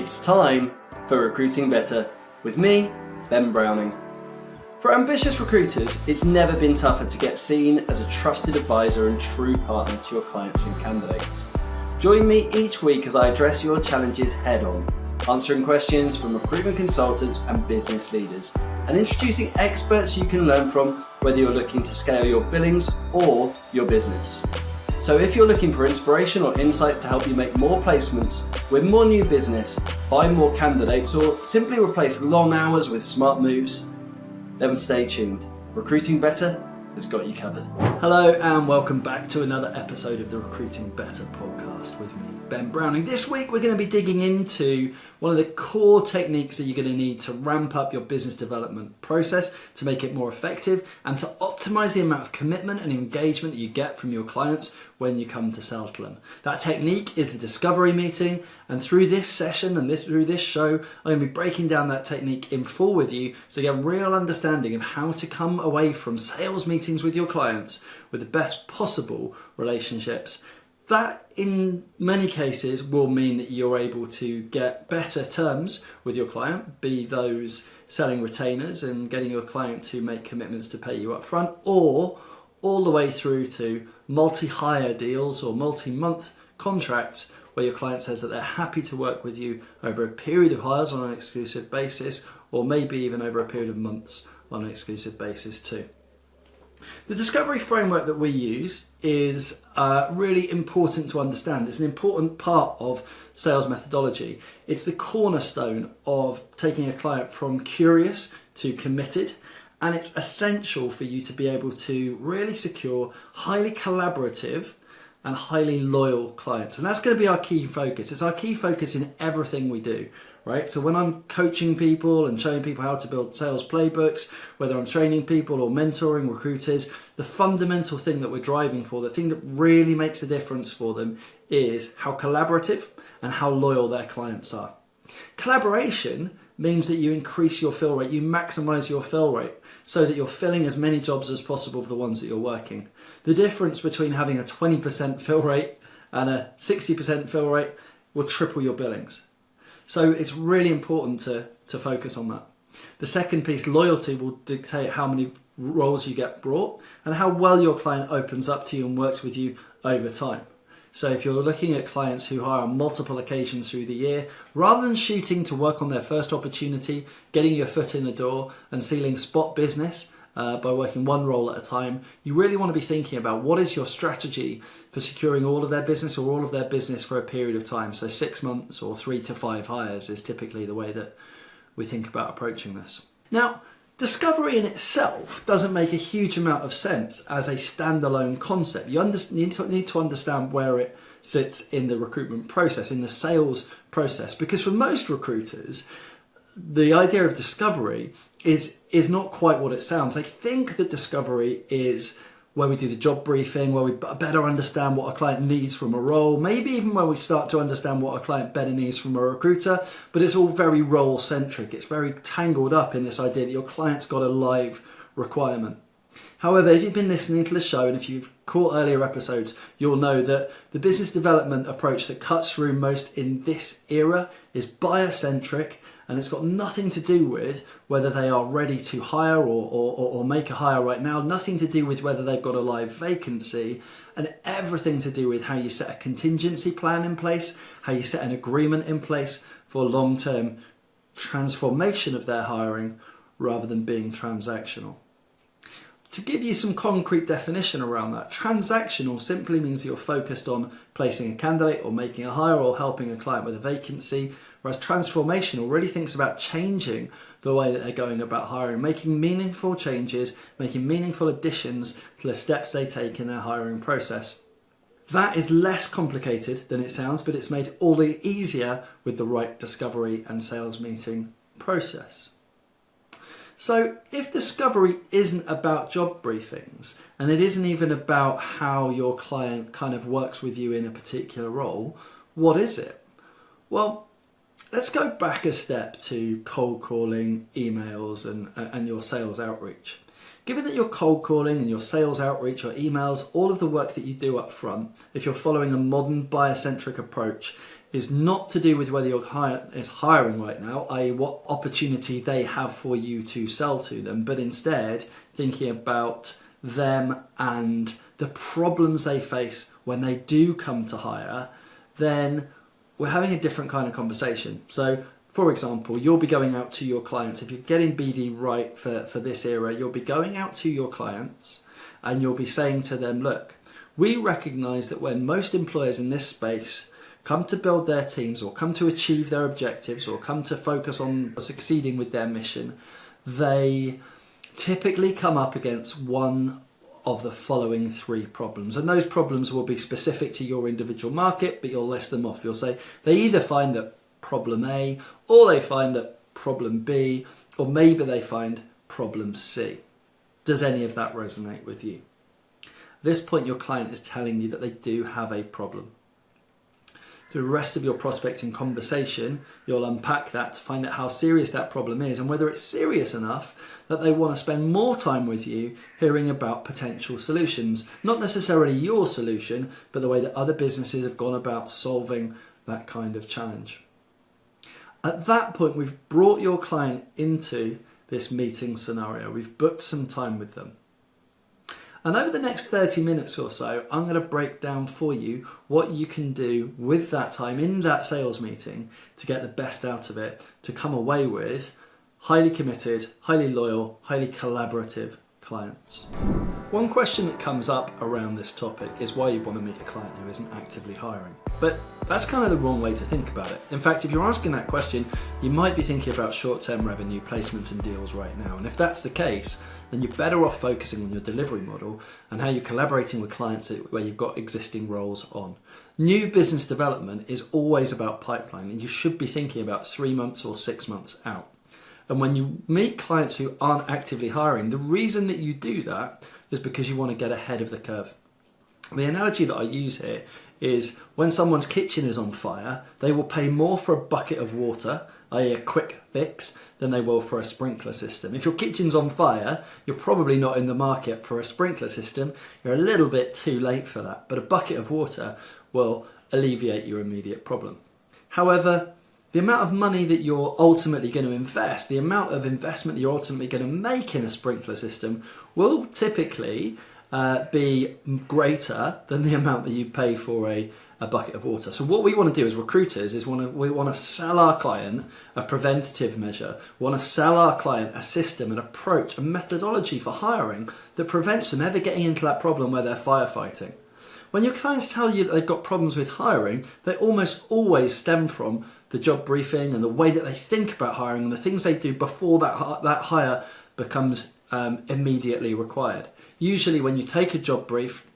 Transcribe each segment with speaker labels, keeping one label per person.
Speaker 1: It's time for Recruiting Better with me, Ben Browning. For ambitious recruiters, it's never been tougher to get seen as a trusted advisor and true partner to your clients and candidates. Join me each week as I address your challenges head on, answering questions from recruitment consultants and business leaders, and introducing experts you can learn from whether you're looking to scale your billings or your business. So if you're looking for inspiration or insights to help you make more placements, win more new business, find more candidates, or simply replace long hours with smart moves, then stay tuned. Recruiting Better has got you covered. Hello and welcome back to another episode of the Recruiting Better podcast with me, Ben Browning. This week we're going to be digging into one of the core techniques that you're going to need to ramp up your business development process to make it more effective and to optimize the amount of commitment and engagement that you get from your clients when you come to sell to them. That technique is the discovery meeting, and through this session and through this show, I'm going to be breaking down that technique in full with you so you have a real understanding of how to come away from sales meetings with your clients with the best possible relationships. That in many cases will mean that you're able to get better terms with your client, be those selling retainers and getting your client to make commitments to pay you up front, or all the way through to multi-hire deals or multi-month contracts where your client says that they're happy to work with you over a period of hires on an exclusive basis, or maybe even over a period of months on an exclusive basis too. The discovery framework that we use is really important to understand. It's an important part of sales methodology. It's the cornerstone of taking a client from curious to committed, and it's essential for you to be able to really secure highly collaborative and highly loyal clients. And that's going to be our key focus. It's our key focus in everything we do, right? So when I'm coaching people and showing people how to build sales playbooks, whether I'm training people or mentoring recruiters, the fundamental thing that we're driving for, the thing that really makes a difference for them, is how collaborative and how loyal their clients are. Collaboration means that you increase your fill rate, you maximize your fill rate so that you're filling as many jobs as possible for the ones that you're working. The difference between having a 20% fill rate and a 60% fill rate will triple your billings. So it's really important to focus on that. The second piece, loyalty, will dictate how many roles you get brought and how well your client opens up to you and works with you over time. So if you're looking at clients who hire on multiple occasions through the year, rather than shooting to work on their first opportunity, getting your foot in the door and sealing spot business by working one role at a time, you really want to be thinking about what is your strategy for securing all of their business or all of their business for a period of time. So 6 months or 3 to 5 hires is typically the way that we think about approaching this. Now, discovery in itself doesn't make a huge amount of sense as a standalone concept. You need to understand where it sits in the recruitment process, in the sales process, because for most recruiters, the idea of discovery is not quite what it sounds. They think that discovery is where we do the job briefing, where we better understand what a client needs from a role, maybe even where we start to understand what a client better needs from a recruiter, but it's all very role-centric. It's very tangled up in this idea that your client's got a live requirement. However, if you've been listening to the show and if you've caught earlier episodes, you'll know that the business development approach that cuts through most in this era is buyer-centric, and it's got nothing to do with whether they are ready to hire or make a hire right now, nothing to do with whether they've got a live vacancy, and everything to do with how you set a contingency plan in place, how you set an agreement in place for long-term transformation of their hiring rather than being transactional. To give you some concrete definition around that, transactional simply means you're focused on placing a candidate or making a hire or helping a client with a vacancy, whereas transformational really thinks about changing the way that they're going about hiring, making meaningful changes, making meaningful additions to the steps they take in their hiring process. That is less complicated than it sounds, but it's made all the easier with the right discovery and sales meeting process. So if discovery isn't about job briefings, and it isn't even about how your client kind of works with you in a particular role, what is it? Well, let's go back a step to cold calling, emails, and your sales outreach. Given that your cold calling and your sales outreach or emails, all of the work that you do up front, if you're following a modern buyer-centric approach, is not to do with whether your client is hiring right now, i.e. what opportunity they have for you to sell to them, but instead thinking about them and the problems they face when they do come to hire, then we're having a different kind of conversation. So for example, you'll be going out to your clients. If you're getting BD right for this era, you'll be going out to your clients and you'll be saying to them, look, we recognize that when most employers in this space come to build their teams or come to achieve their objectives or come to focus on succeeding with their mission, they typically come up against one of the following three problems. And those problems will be specific to your individual market, but you'll list them off. You'll say they either find that problem A, or they find that problem B, or maybe they find problem C. Does any of that resonate with you? At this point, your client is telling you that they do have a problem. Through the rest of your prospecting conversation, you'll unpack that to find out how serious that problem is and whether it's serious enough that they want to spend more time with you hearing about potential solutions. Not necessarily your solution, but the way that other businesses have gone about solving that kind of challenge. At that point, we've brought your client into this meeting scenario. We've booked some time with them. And over the next 30 minutes or so, I'm going to break down for you what you can do with that time in that sales meeting to get the best out of it, to come away with highly committed, highly loyal, highly collaborative clients. One question that comes up around this topic is why you want to meet a client who isn't actively hiring. But that's kind of the wrong way to think about it. In fact, if you're asking that question, you might be thinking about short-term revenue placements and deals right now. And if that's the case, then you're better off focusing on your delivery model and how you're collaborating with clients where you've got existing roles on. New business development is always about pipeline, and you should be thinking about 3 months or 6 months out. And when you meet clients who aren't actively hiring, the reason that you do that is because you want to get ahead of the curve. The analogy that I use here is when someone's kitchen is on fire, they will pay more for a bucket of water, i.e. a quick fix, than they will for a sprinkler system. If your kitchen's on fire, you're probably not in the market for a sprinkler system. You're a little bit too late for that, but a bucket of water will alleviate your immediate problem. However, the amount of money that you're ultimately going to invest, the amount of investment that you're ultimately going to make in a sprinkler system will typically be greater than the amount that you pay for a bucket of water. So what we want to do as recruiters is we want to sell our client a preventative measure. We want to sell our client a system, an approach, a methodology for hiring that prevents them ever getting into that problem where they're firefighting. When your clients tell you that they've got problems with hiring, they almost always stem from the job briefing and the way that they think about hiring and the things they do before that hire becomes immediately required. Usually when you take a job brief,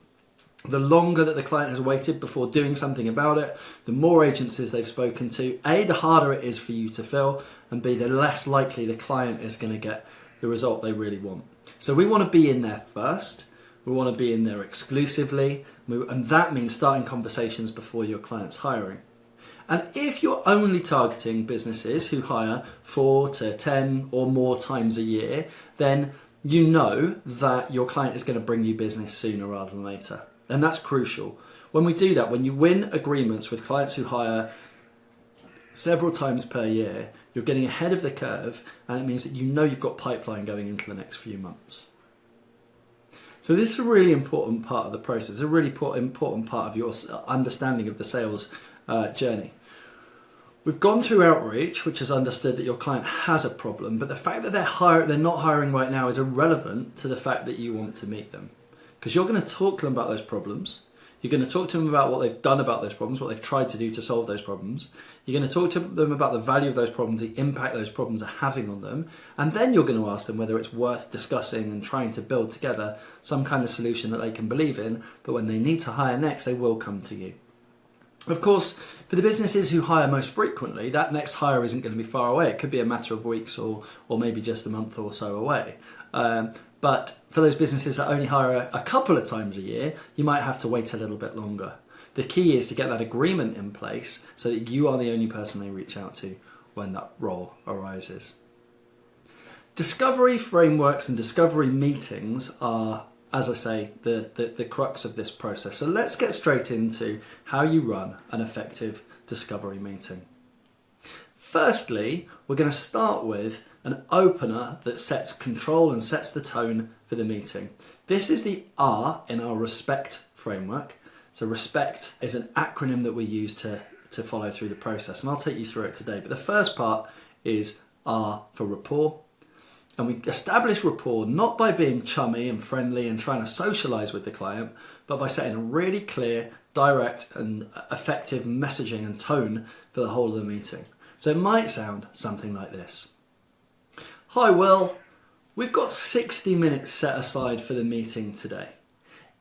Speaker 1: the longer that the client has waited before doing something about it, the more agencies they've spoken to, A, the harder it is for you to fill, and B, the less likely the client is going to get the result they really want. So we want to be in there first. We want to be in there exclusively, and that means starting conversations before your client's hiring. And if you're only targeting businesses who hire 4 to 10 or more times a year, then you know that your client is going to bring you business sooner rather than later. And that's crucial. When we do that, when you win agreements with clients who hire several times per year, you're getting ahead of the curve, and it means that you know you've got pipeline going into the next few months. So this is a really important part of the process, a really important part of your understanding of the sales journey. We've gone through outreach, which has understood that your client has a problem, but the fact that they're not hiring right now is irrelevant to the fact that you want to meet them. Because you're going to talk to them about those problems. You're going to talk to them about what they've done about those problems, what they've tried to do to solve those problems. You're going to talk to them about the value of those problems, the impact those problems are having on them. And then you're going to ask them whether it's worth discussing and trying to build together some kind of solution that they can believe in, but when they need to hire next, they will come to you. Of course, for the businesses who hire most frequently, that next hire isn't going to be far away. It could be a matter of weeks or maybe just a month or so away. But for those businesses that only hire a couple of times a year, you might have to wait a little bit longer. The key is to get that agreement in place so that you are the only person they reach out to when that role arises. Discovery frameworks and discovery meetings are, as I say, the crux of this process. So let's get straight into how you run an effective discovery meeting. Firstly, we're going to start with an opener that sets control and sets the tone for the meeting. This is the R in our RESPECT framework. So RESPECT is an acronym that we use to follow through the process, and I'll take you through it today. But the first part is R for rapport. And we establish rapport not by being chummy and friendly and trying to socialise with the client, but by setting a really clear, direct and effective messaging and tone for the whole of the meeting. So it might sound something like this. Hi Will, we've got 60 minutes set aside for the meeting today.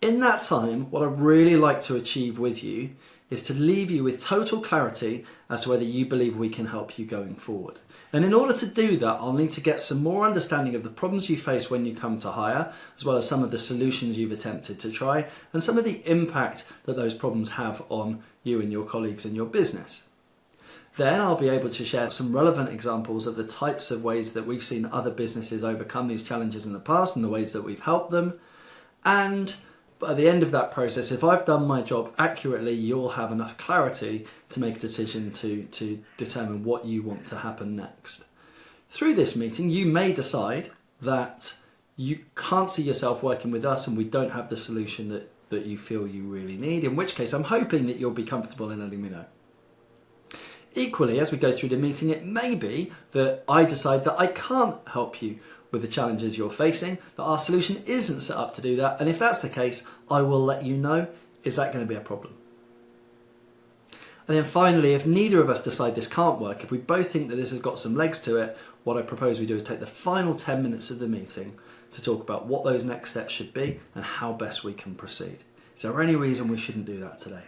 Speaker 1: In that time, what I'd really like to achieve with you is to leave you with total clarity as to whether you believe we can help you going forward. And in order to do that, I'll need to get some more understanding of the problems you face when you come to hire, as well as some of the solutions you've attempted to try, and some of the impact that those problems have on you and your colleagues and your business. Then I'll be able to share some relevant examples of the types of ways that we've seen other businesses overcome these challenges in the past and the ways that we've helped them. And at the end of that process, if I've done my job accurately, you'll have enough clarity to make a decision to determine what you want to happen next. Through this meeting, you may decide that you can't see yourself working with us and we don't have the solution that you feel you really need, in which case I'm hoping that you'll be comfortable in letting me know. Equally, as we go through the meeting, it may be that I decide that I can't help you with the challenges you're facing, that our solution isn't set up to do that, and if that's the case, I will let you know. Is that going to be a problem? And then finally, if neither of us decide this can't work, if we both think that this has got some legs to it, what I propose we do is take the final 10 minutes of the meeting to talk about what those next steps should be and how best we can proceed. Is there any reason we shouldn't do that today?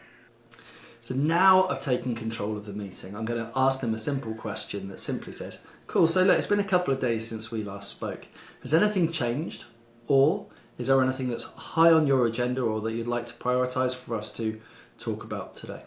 Speaker 1: So now I've taken control of the meeting, I'm going to ask them a simple question that simply says, cool, so look, it's been a couple of days since we last spoke. Has anything changed? Or is there anything that's high on your agenda or that you'd like to prioritise for us to talk about today?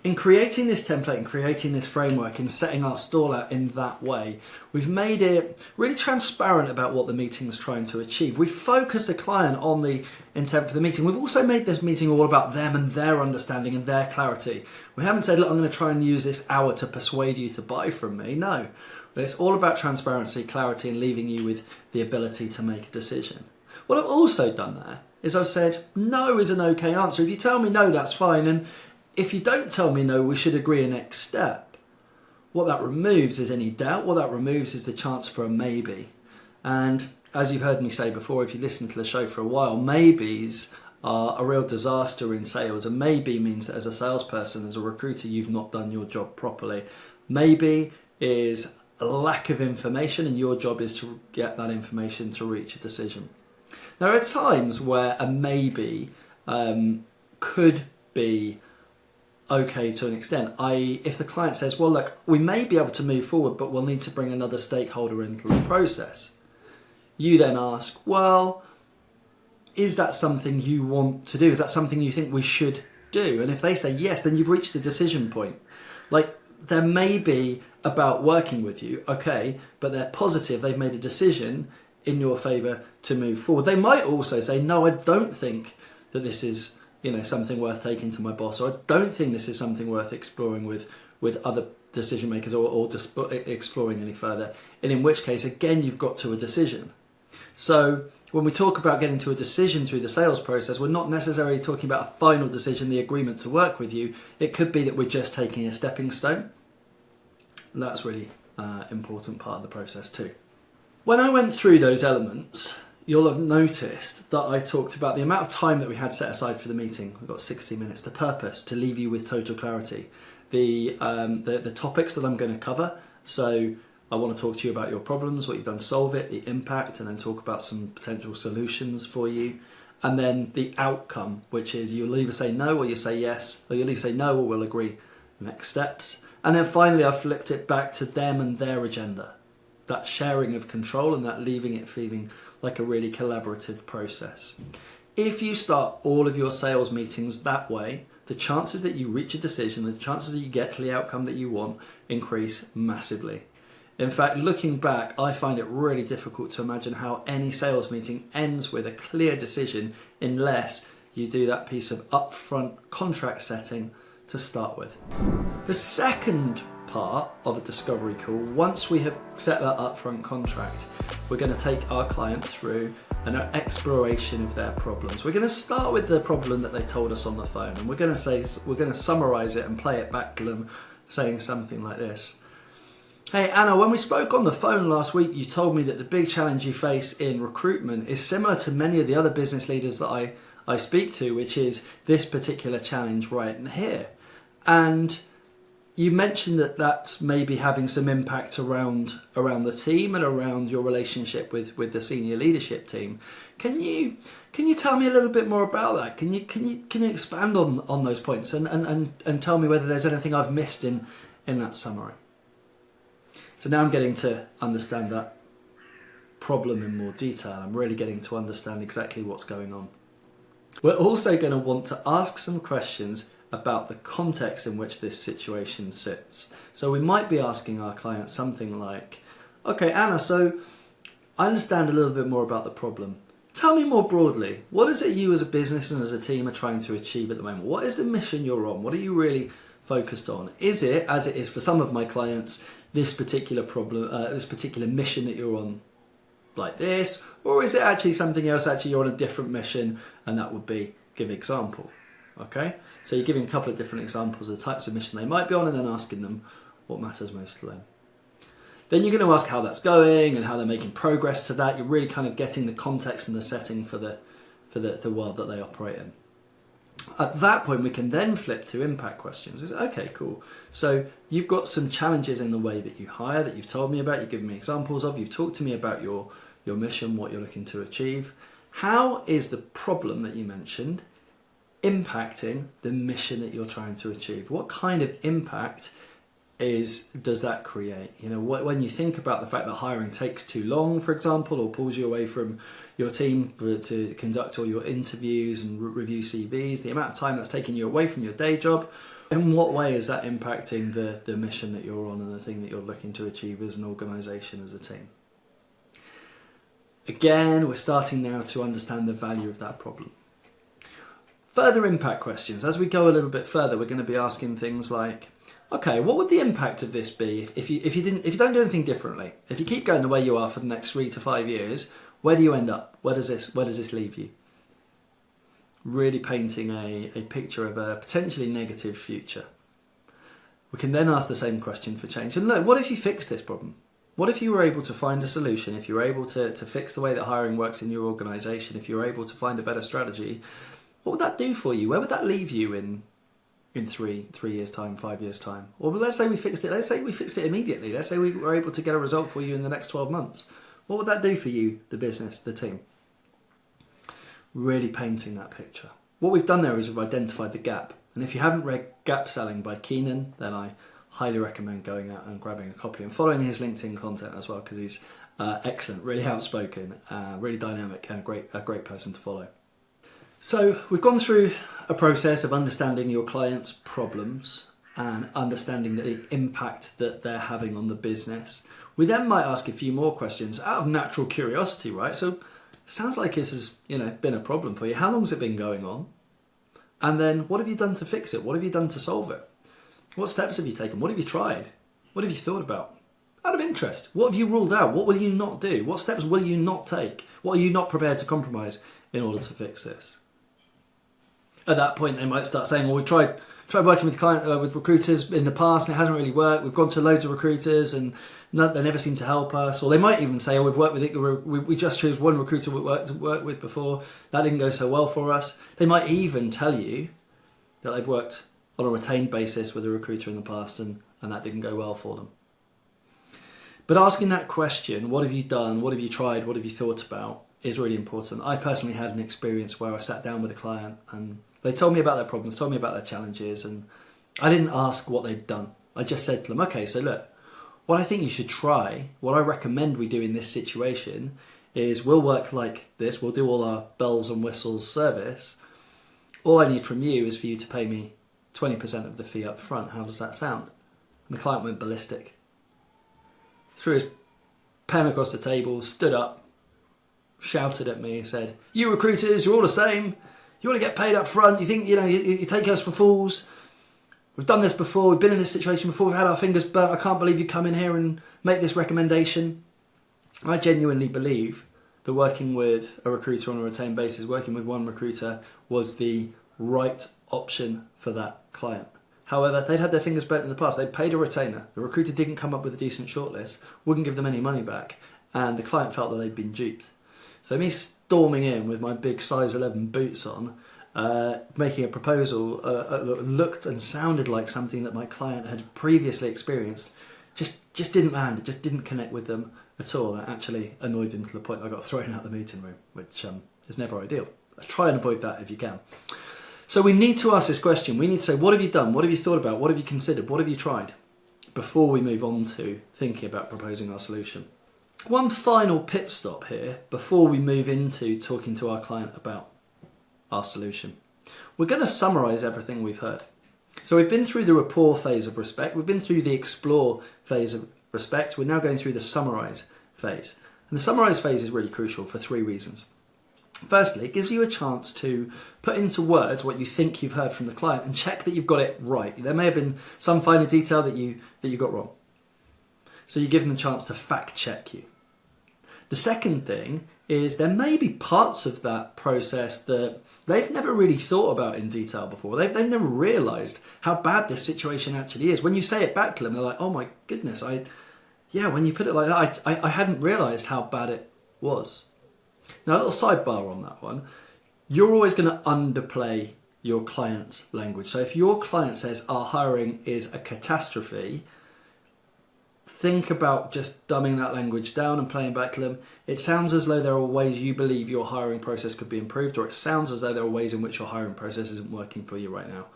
Speaker 1: In creating this template and creating this framework and setting our stall out in that way, we've made it really transparent about what the meeting is trying to achieve. We've focused the client on the intent for the meeting. We've also made this meeting all about them and their understanding and their clarity. We haven't said, look, I'm going to try and use this hour to persuade you to buy from me. No, but it's all about transparency, clarity, and leaving you with the ability to make a decision. What I've also done there is I've said, no is an okay answer. If you tell me no, that's fine. And if you don't tell me no, we should agree a next step. What that removes is any doubt. What that removes is the chance for a maybe. And as you've heard me say before, if you listen to the show for a while, maybes are a real disaster in sales. A maybe means that as a salesperson, as a recruiter, you've not done your job properly. Maybe is a lack of information, and your job is to get that information to reach a decision. There are times where a maybe could be okay to an extent. If the client says, well, look, we may be able to move forward, but we'll need to bring another stakeholder into the process. You then ask, well, is that something you want to do? Is that something you think we should do? And if they say yes, then you've reached a decision point. Like, there may be about working with you, okay, but they're positive, they've made a decision in your favour to move forward. They might also say, no, I don't think that this is something worth taking to my boss, or I don't think this is something worth exploring with other decision makers or just exploring any further. And in which case, again, you've got to a decision. So when we talk about getting to a decision through the sales process, we're not necessarily talking about a final decision, the agreement to work with you. It could be that we're just taking a stepping stone. And that's really important part of the process too. When I went through those elements, you'll have noticed that I talked about the amount of time that we had set aside for the meeting. We've got 60 minutes. The purpose, to leave you with total clarity. The topics that I'm going to cover. So I want to talk to you about your problems, what you've done to solve it, the impact, and then talk about some potential solutions for you. And then the outcome, which is you'll either say no or you say yes, or you'll either say no or we'll agree the next steps. And then finally, I've flipped it back to them and their agenda. That sharing of control and that leaving it feeling like a really collaborative process. If you start all of your sales meetings that way, the chances that you reach a decision, the chances that you get to the outcome that you want increase massively. In fact, looking back, I find it really difficult to imagine how any sales meeting ends with a clear decision unless you do that piece of upfront contract setting to start with. The second part of a discovery call, once we have set that upfront contract, we're going to take our client through an exploration of their problems. We're going to start with the problem that they told us on the phone, and we're going to summarize it and play it back to them, saying something like this. Hey Anna, when we spoke on the phone last week, you told me that the big challenge you face in recruitment is similar to many of the other business leaders that I speak to, which is this particular challenge right in here. And you mentioned that that's maybe having some impact around the team and around your relationship with the senior leadership team. Can you tell me a little bit more about that? Can you expand on those points and tell me whether there's anything I've missed in that summary? So now I'm getting to understand that problem in more detail. I'm really getting to understand exactly what's going on. We're also going to want to ask some questions about the context in which this situation sits. So we might be asking our client something like, okay, Anna, so I understand a little bit more about the problem. Tell me more broadly, what is it you as a business and as a team are trying to achieve at the moment? What is the mission you're on? What are you really focused on? Is it, as it is for some of my clients, this particular problem, this particular mission that you're on like this? Or is it actually something else? Actually, you're on a different mission, and that would be, give an example. Okay, so you're giving a couple of different examples of the types of mission they might be on, and then asking them what matters most to them. Then you're going to ask how that's going and how they're making progress to that. You're really kind of getting the context and the setting for the world that they operate in. At that point, we can then flip to impact questions. It's, okay, cool. So you've got some challenges in the way that you hire that you've told me about, you've given me examples of, you've talked to me about your mission, what you're looking to achieve. How is the problem that you mentioned impacting the mission that you're trying to achieve? What kind of impact does that create? You know, when you think about the fact that hiring takes too long, for example, or pulls you away from your team to conduct all your interviews and review CVs, the amount of time that's taking you away from your day job, in what way is that impacting the mission that you're on and the thing that you're looking to achieve as an organisation, as a team? Again, we're starting now to understand the value of that problem. Further impact questions. As we go a little bit further, we're going to be asking things like, okay, what would the impact of this be if you don't do anything differently? If you keep going the way you are for the next 3 to 5 years, where do you end up? Where does this leave you? Really painting a picture of a potentially negative future. We can then ask the same question for change. And look, what if you fixed this problem? What if you were able to find a solution? If you were able to fix the way that hiring works in your organisation, if you were able to find a better strategy, what would that do for you? Where would that leave you in 3 years' time, 5 years' time? Or let's say we fixed it. Let's say we fixed it immediately. Let's say we were able to get a result for you in the next 12 months. What would that do for you, the business, the team? Really painting that picture. What we've done there is we've identified the gap. And if you haven't read Gap Selling by Keenan, then I highly recommend going out and grabbing a copy and following his LinkedIn content as well, because he's excellent, really outspoken, really dynamic, and a great person to follow. So we've gone through a process of understanding your client's problems and understanding the impact that they're having on the business. We then might ask a few more questions out of natural curiosity, right? So it sounds like this has, been a problem for you. How long has it been going on? And then what have you done to fix it? What have you done to solve it? What steps have you taken? What have you tried? What have you thought about? Out of interest, what have you ruled out? What will you not do? What steps will you not take? What are you not prepared to compromise in order to fix this? At that point, they might start saying, well, we tried working with recruiters in the past and it hasn't really worked. We've gone to loads of recruiters and they never seem to help us. Or they might even say, oh, we've worked with it. We just chose one recruiter we worked with before. That didn't go so well for us. They might even tell you that they've worked on a retained basis with a recruiter in the past and that didn't go well for them. But asking that question, what have you done? What have you tried? What have you thought about? Is really important. I personally had an experience where I sat down with a client and they told me about their problems, told me about their challenges, and I didn't ask what they'd done. I just said to them, okay, so look, what I think you should try, what I recommend we do in this situation is we'll work like this, we'll do all our bells and whistles service. All I need from you is for you to pay me 20% of the fee up front. How does that sound? And the client went ballistic. Threw his pen across the table, stood up, shouted at me, said, you recruiters, you're all the same. You want to get paid up front, you think, you take us for fools. We've done this before, we've been in this situation before, we've had our fingers burnt, I can't believe you come in here and make this recommendation. I genuinely believe that working with a recruiter on a retained basis, working with one recruiter, was the right option for that client. However, they'd had their fingers burnt in the past. They'd paid a retainer. The recruiter didn't come up with a decent shortlist, wouldn't give them any money back, and the client felt that they'd been duped. So me storming in with my big size 11 boots on, making a proposal that looked and sounded like something that my client had previously experienced, just didn't land. It just didn't connect with them at all. It actually annoyed them to the point I got thrown out of the meeting room, which is never ideal. Try and avoid that if you can. So we need to ask this question. We need to say, what have you done? What have you thought about? What have you considered? What have you tried? Before we move on to thinking about proposing our solution. One final pit stop here before we move into talking to our client about our solution. We're going to summarise everything we've heard. So we've been through the rapport phase of respect. We've been through the explore phase of respect. We're now going through the summarise phase. And the summarise phase is really crucial for 3 reasons. Firstly, it gives you a chance to put into words what you think you've heard from the client and check that you've got it right. There may have been some finer detail that you got wrong. So you give them a chance to fact check you. The second thing is there may be parts of that process that they've never really thought about in detail before. They've never realised how bad this situation actually is. When you say it back to them, they're like, oh my goodness, when you put it like that, I hadn't realised how bad it was. Now, a little sidebar on that one. You're always going to underplay your client's language. So if your client says our hiring is a catastrophe, think about just dumbing that language down and playing back to them. It sounds as though there are ways you believe your hiring process could be improved, or it sounds as though there are ways in which your hiring process isn't working for you right now.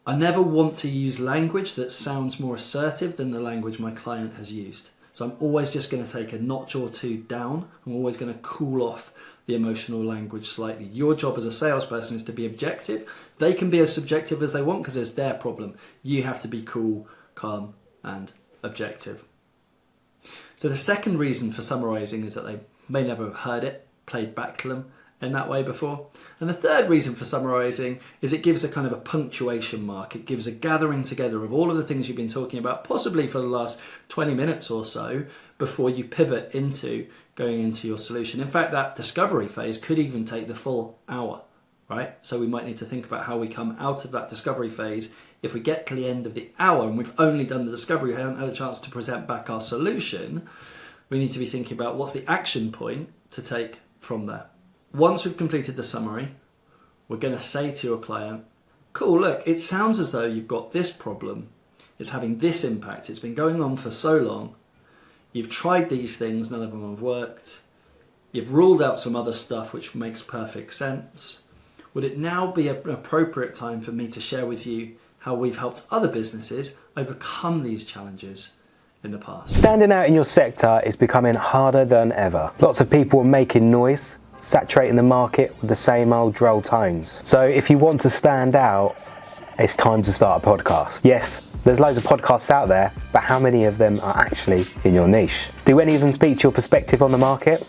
Speaker 1: I never want to use language that sounds more assertive than the language my client has used. So I'm always just going to take a notch or 2 down. I'm always going to cool off the emotional language slightly. Your job as a salesperson is to be objective. They can be as subjective as they want because it's their problem. You have to be cool, calm, and objective. So the second reason for summarising is that they may never have heard it played back to them in that way before. And the third reason for summarising is it gives a kind of a punctuation mark. It gives a gathering together of all of the things you've been talking about, possibly for the last 20 minutes or so, before you pivot into going into your solution. In fact, that discovery phase could even take the full hour, right? So we might need to think about how we come out of that discovery phase. If we get to the end of the hour and we've only done the discovery, we haven't had a chance to present back our solution, we need to be thinking about what's the action point to take from there. Once we've completed the summary, we're going to say to your client, cool, look, it sounds as though you've got this problem. It's having this impact. It's been going on for so long. You've tried these things, none of them have worked. You've ruled out some other stuff which makes perfect sense. Would it now be an appropriate time for me to share with you how we've helped other businesses overcome these challenges in the past?
Speaker 2: Standing out in your sector is becoming harder than ever. Lots of people are making noise, saturating the market with the same old droll tones. So if you want to stand out, it's time to start a podcast. Yes, there's loads of podcasts out there, but how many of them are actually in your niche? Do any of them speak to your perspective on the market?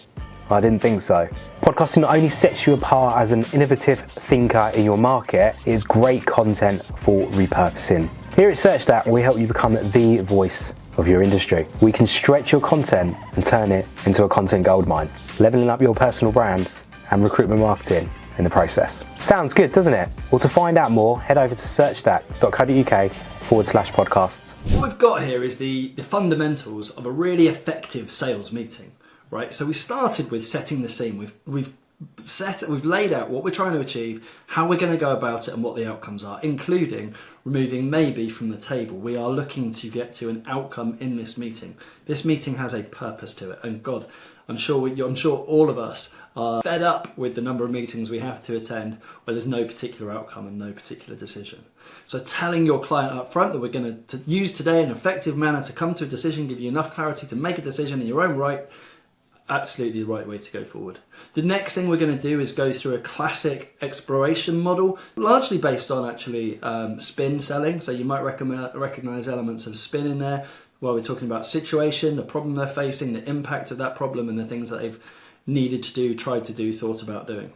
Speaker 2: I didn't think so. Podcasting not only sets you apart as an innovative thinker in your market, it is great content for repurposing. Here at SearchStat, we help you become the voice of your industry. We can stretch your content and turn it into a content goldmine, leveling up your personal brands and recruitment marketing in the process. Sounds good, doesn't it? Well, to find out more, head over to searchstat.co.uk/podcasts.
Speaker 1: What we've got here is the fundamentals of a really effective sales meeting, right? So we started with setting the scene. We've laid out what we're trying to achieve, how we're going to go about it, and what the outcomes are, including removing maybe from the table. We are looking to get to an outcome in this meeting. This meeting has a purpose to it, and God, I'm sure all of us are fed up with the number of meetings we have to attend where there's no particular outcome and no particular decision. So telling your client up front that we're going to use today an effective manner to come to a decision, give you enough clarity to make a decision in your own right, absolutely the right way to go forward. The next thing we're going to do is go through a classic exploration model, largely based on actually spin selling. So you might recognize elements of spin in there, where we're talking about situation, the problem they're facing, the impact of that problem, and the things that they've needed to do, tried to do, thought about doing.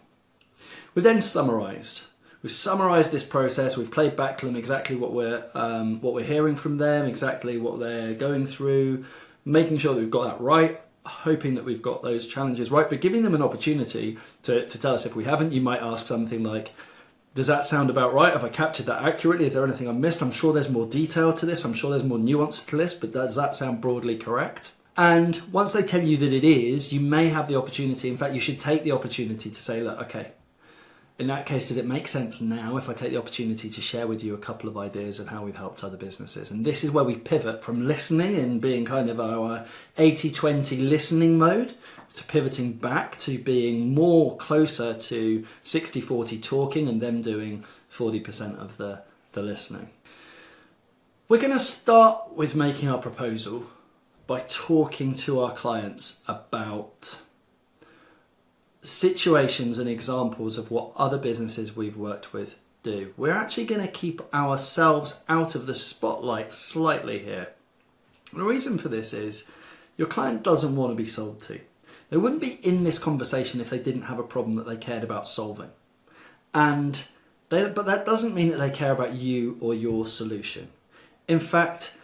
Speaker 1: We then summarised. we've summarised this process, we've played back to them exactly what we're hearing from them, exactly what they're going through, making sure that we've got that right, hoping that we've got those challenges right, but giving them an opportunity to tell us if we haven't. You might ask something like, does that sound about right? Have I captured that accurately? Is there anything I missed? I'm sure there's more detail to this. I'm sure there's more nuance to this, but does that sound broadly correct? And once they tell you that it is, you may have the opportunity, in fact, you should take the opportunity to say, look, okay, in that case, does it make sense now if I take the opportunity to share with you a couple of ideas of how we've helped other businesses? And this is where we pivot from listening and being kind of our 80-20 listening mode to pivoting back to being more closer to 60-40 talking and them doing 40% of the listening. We're going to start with making our proposal by talking to our clients about situations and examples of what other businesses we've worked with do. We're actually going to keep ourselves out of the spotlight slightly here. And the reason for this is your client doesn't want to be sold to. They wouldn't be in this conversation if they didn't have a problem that they cared about solving. But that doesn't mean that they care about you or your solution. In fact,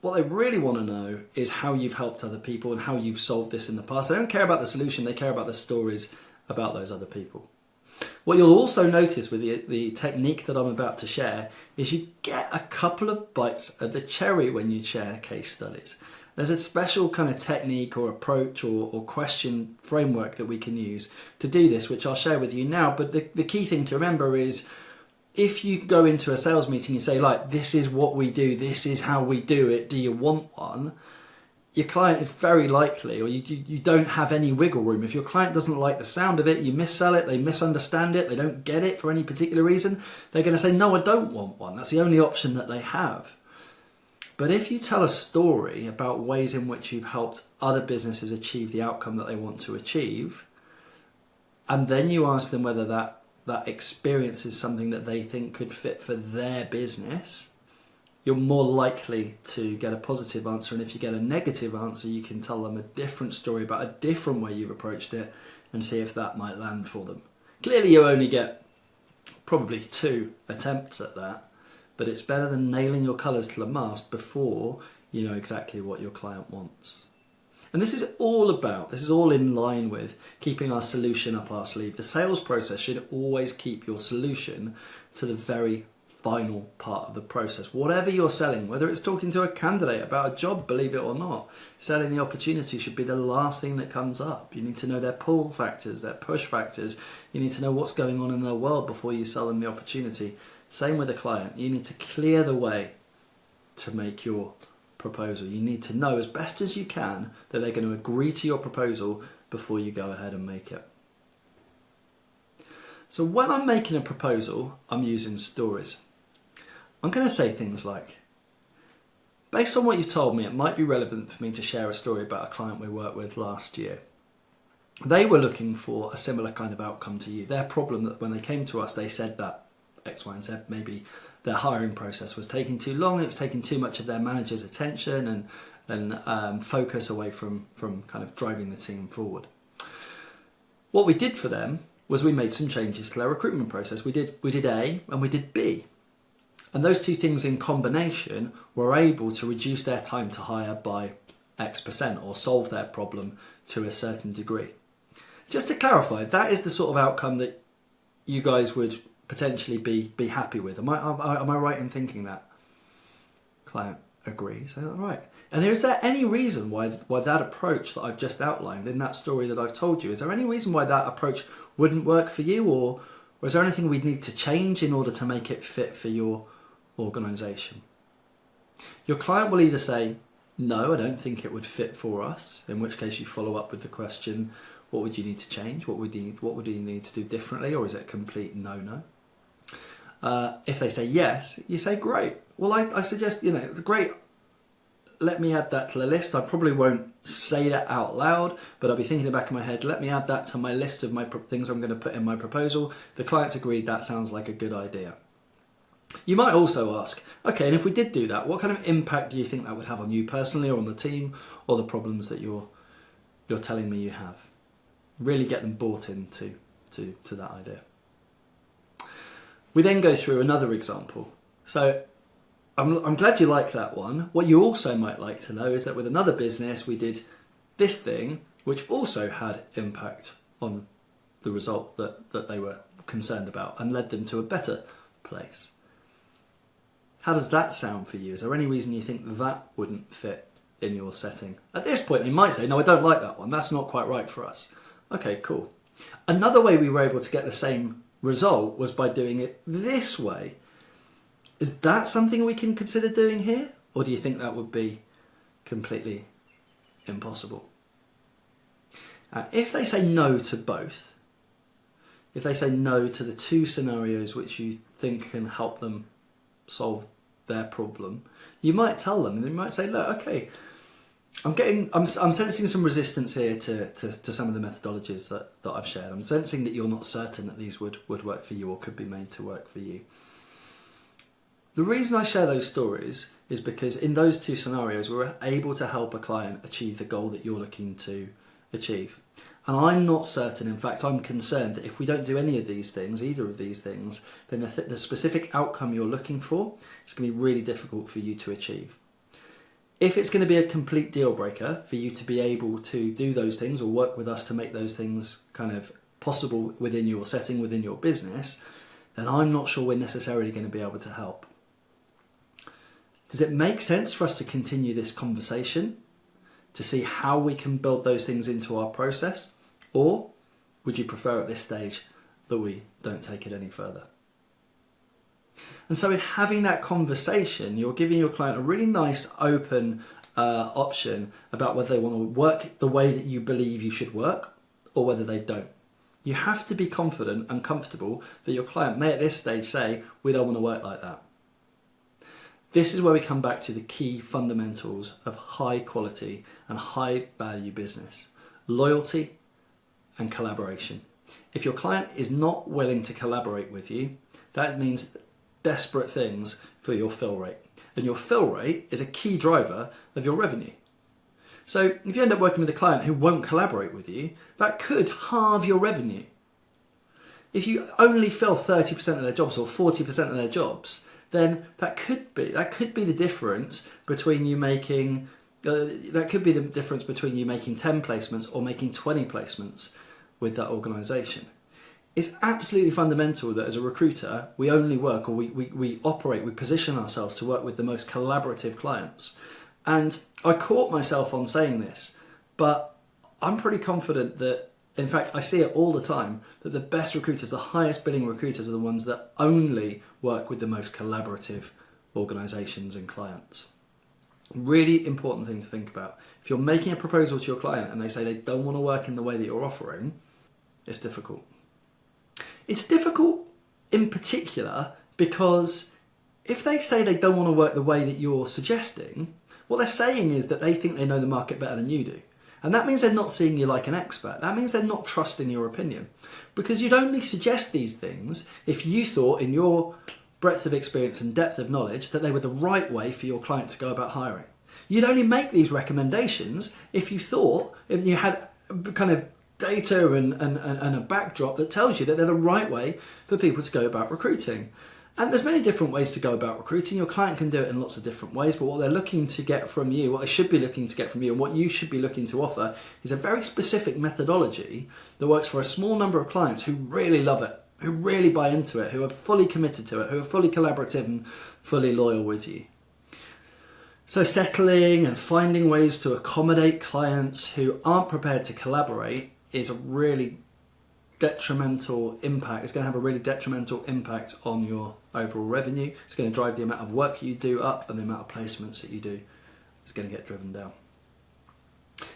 Speaker 1: what they really want to know is how you've helped other people and how you've solved this in the past. They don't care about the solution, they care about the stories about those other people. What you'll also notice with the technique that I'm about to share is you get a couple of bites at the cherry when you share case studies. There's a special kind of technique or approach or question framework that we can use to do this, which I'll share with you now. But the key thing to remember is if you go into a sales meeting and say, like, this is what we do, this is how we do it, do you want one? Your client is very likely, or you don't have any wiggle room. If your client doesn't like the sound of it, you missell it, they misunderstand it, they don't get it for any particular reason, they're going to say, no, I don't want one. That's the only option that they have. But if you tell a story about ways in which you've helped other businesses achieve the outcome that they want to achieve, and then you ask them whether that experience is something that they think could fit for their business, you're more likely to get a positive answer. And if you get a negative answer, you can tell them a different story about a different way you've approached it and see if that might land for them. Clearly, you only get probably 2 attempts at that, but it's better than nailing your colours to the mast before you know exactly what your client wants. And this is all in line with keeping our solution up our sleeve. The sales process should always keep your solution to the very final part of the process. Whatever you're selling, whether it's talking to a candidate about a job, believe it or not, selling the opportunity should be the last thing that comes up. You need to know their pull factors, their push factors. You need to know what's going on in their world before you sell them the opportunity. Same with a client. You need to clear the way to make your proposal. You need to know as best as you can that they're going to agree to your proposal before you go ahead and make it. So when I'm making a proposal, I'm using stories. I'm going to say things like, based on what you've told me, it might be relevant for me to share a story about a client we worked with last year. They were looking for a similar kind of outcome to you. Their problem that when they came to us, they said that X, Y, and Z, maybe their hiring process was taking too long, it was taking too much of their manager's attention and focus away from kind of driving the team forward. What we did for them was we made some changes to their recruitment process. We did A and we did B. And those 2 things in combination were able to reduce their time to hire by X% or solve their problem to a certain degree. Just to clarify, that is the sort of outcome that you guys would potentially be happy with. Am I right in thinking that? Client agrees. Right. And is there any reason why that approach that I've just outlined in that story that I've told you, is there any reason why that approach wouldn't work for you, or is there anything we'd need to change in order to make it fit for your organisation? Your client will either say, no, I don't think it would fit for us, in which case you follow up with the question, what would you need to change? What would you need to do differently, or is it a complete no-no? If they say yes, you say, great. Well, I suggest, great, let me add that to the list. I probably won't say that out loud, but I'll be thinking in the back of my head, let me add that to my list of my things I'm going to put in my proposal. The client's agreed, that sounds like a good idea. You might also ask, okay, and if we did do that, what kind of impact do you think that would have on you personally or on the team or the problems that you're telling me you have? Really get them bought into that idea. We then go through another example. So I'm glad you like that one. What you also might like to know is that with another business, we did this thing, which also had impact on the result that they were concerned about and led them to a better place. How does that sound for you? Is there any reason you think that wouldn't fit in your setting? At this point, they might say, no, I don't like that one. That's not quite right for us. Okay, cool. Another way we were able to get the same result was by doing it this way. Is that something we can consider doing here? Or do you think that would be completely impossible? If they say no to both, if they say no to the two scenarios which you think can help them solve their problem, you might tell them, and they might say, look, okay, I'm sensing some resistance here to some of the methodologies that I've shared. I'm sensing that you're not certain that these would work for you or could be made to work for you. The reason I share those stories is because in those two scenarios, we're able to help a client achieve the goal that you're looking to achieve. And I'm not certain, in fact, I'm concerned that if we don't do any of these things, either of these things, then the specific outcome you're looking for is going to be really difficult for you to achieve. If it's going to be a complete deal breaker for you to be able to do those things or work with us to make those things kind of possible within your setting, within your business, then I'm not sure we're necessarily going to be able to help. Does it make sense for us to continue this conversation to see how we can build those things into our process? Or would you prefer at this stage that we don't take it any further? And so in having that conversation, you're giving your client a really nice open option about whether they want to work the way that you believe you should work or whether they don't. You have to be confident and comfortable that your client may at this stage say, we don't want to work like that. This is where we come back to the key fundamentals of high quality and high value business: loyalty and collaboration. If your client is not willing to collaborate with you, that means desperate things for your fill rate. And your fill rate is a key driver of your revenue. So if you end up working with a client who won't collaborate with you, that could halve your revenue. If you only fill 30% of their jobs or 40% of their jobs, then that could be the difference between you making 10 placements or making 20 placements with that organisation. It's absolutely fundamental that as a recruiter, we only work, or we operate, we position ourselves to work with the most collaborative clients. And I caught myself on saying this, but I'm pretty confident that, in fact, I see it all the time, that the best recruiters, the highest billing recruiters, are the ones that only work with the most collaborative organisations and clients. Really important thing to think about. If you're making a proposal to your client and they say they don't want to work in the way that you're offering, it's difficult. It's difficult in particular because if they say they don't want to work the way that you're suggesting, what they're saying is that they think they know the market better than you do. And that means they're not seeing you like an expert. That means they're not trusting your opinion. Because you'd only suggest these things if you thought, in your breadth of experience and depth of knowledge, that they were the right way for your client to go about hiring. You'd only make these recommendations if you thought, if you had kind of data and a backdrop that tells you that they're the right way for people to go about recruiting. And there's many different ways to go about recruiting. Your client can do it in lots of different ways, but what they're looking to get from you, what they should be looking to get from you, and what you should be looking to offer is a very specific methodology that works for a small number of clients who really love it, who really buy into it, who are fully committed to it, who are fully collaborative and fully loyal with you. So settling and finding ways to accommodate clients who aren't prepared to collaborate is a really detrimental impact. It's going to have a really detrimental impact on your overall revenue. It's going to drive the amount of work you do up, and the amount of placements that you do is going to get driven down.